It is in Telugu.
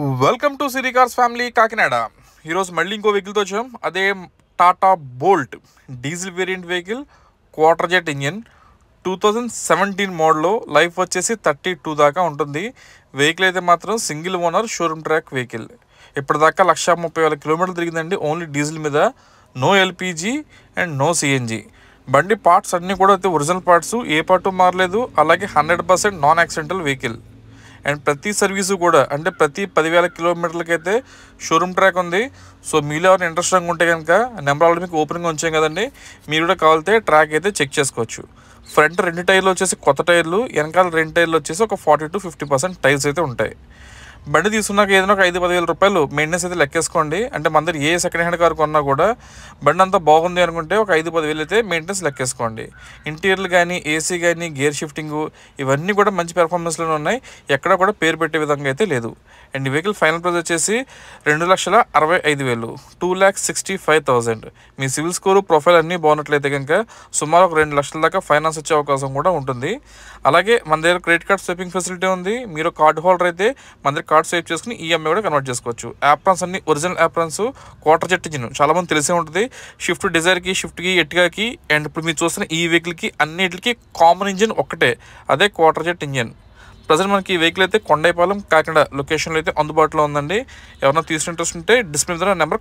Welcome to Siri cars family Kakinada. ఈరోజు మళ్ళీ ఇంకో వెహికల్తో వచ్చాం. అదే Tata Bolt diesel variant vehicle, quarter jet engine, 2017 మోడల్లో. లైఫ్ వచ్చేసి 32 దాకా ఉంటుంది. వెహికల్ అయితే మాత్రం single owner showroom track vehicle. ఇప్పటిదాకా 1,30,000 కిలోమీటర్లు తిరిగిందండి ఓన్లీ డీజిల్ మీద. No LPG and no CNG. బండి పార్ట్స్ అన్నీ కూడా అయితే ఒరిజినల్ పార్ట్స్, ఏ పార్టు మారలేదు. అలాగే 100% నాన్ యాక్సిడెంటల్ వెహికల్. అండ్ ప్రతి సర్వీసు కూడా అంటే ప్రతి 10,000 కిలోమీటర్లకి అయితే షోరూమ్ ట్రాక్ ఉంది. సో మీలో ఎవరైనా ఇంట్రెస్టింగ్ ఉంటే కనుక నెంబర్ ఆల్రెడీ మీకు ఓపెనింగ్ ఉంచాం కదండి, మీరు కూడా కావాలితే ట్రాక్ అయితే చెక్ చేసుకోవచ్చు. ఫ్రంట్ 2 టైర్లు వచ్చేసి కొత్త టైర్లు, వెనకాల 2 టైర్లు వచ్చేసి ఒక 40 to 50% టైర్స్ అయితే ఉంటాయి. బండి తీసుకున్నాక ఏదైనా ఒక 5-10,000 రూపాయలు మెయింటెనెన్స్ అయితే లెక్కేసుకోండి. అంటే మన దగ్గర ఏ సెకండ్ హ్యాండ్ కార్ కొన్నా కూడా బండి అంతా బాగుంది అనుకుంటే ఒక 5-10,000 అయితే మెయింటెనెన్స్ లెక్కేసుకోండి. ఇంటీరియర్లు కానీ, ఏసీ కానీ, గేర్ షిఫ్టింగు ఇవన్నీ కూడా మంచి పెర్ఫార్మెన్స్లోనే ఉన్నాయి. ఎక్కడ కూడా పేరు పెట్టే విధంగా అయితే లేదు. అండ్ ఈ వెహికల్ ఫైనల్ ప్రైస్ వచ్చేసి 2,65,000, 2,65,000. మీ సివిల్ స్కోరు, ప్రొఫైల్ అన్నీ బాగున్నట్లయితే కనుక సుమారు ఒక 2 లక్షల దాకా ఫైనాన్స్ వచ్చే అవకాశం కూడా ఉంటుంది. అలాగే మన దగ్గర క్రెడిట్ కార్డ్ స్వైపింగ్ ఫెసిలిటీ ఉంది. మీరు కార్డ్ హోల్డర్ అయితే మన దగ్గర కార్డ్ స్వైప్ చేసుకుని ఈఎంఐ కూడా కన్వర్ట్ చేసుకోవచ్చు. యాప్రాన్స్ అన్ని original aprons, quarter jet engine చాలా మంది తెలిసే ఉంటుంది. షిఫ్ట్ డిజైర్కి, షిఫ్ట్కి, ఎట్టిగాకి అండ్ ఇప్పుడు మీరు చూస్తున్న ఈ వెహికల్కి అన్నిటికీ కామన్ ఇంజిన్ ఒక్కటే, అదే క్వార్టర్ జెట్ ఇంజిన్. ప్రజెంట్ మనకి ఈ వెహికల్ అయితే కొండైపాలెం, కాకినాడ లొకేషన్లో అయితే అందుబాటులో ఉందండి. ఎవరైనా తీసుకునే ఇంట్రెస్ట్ ఉంటే డిస్ప్లే మీద నెంబర్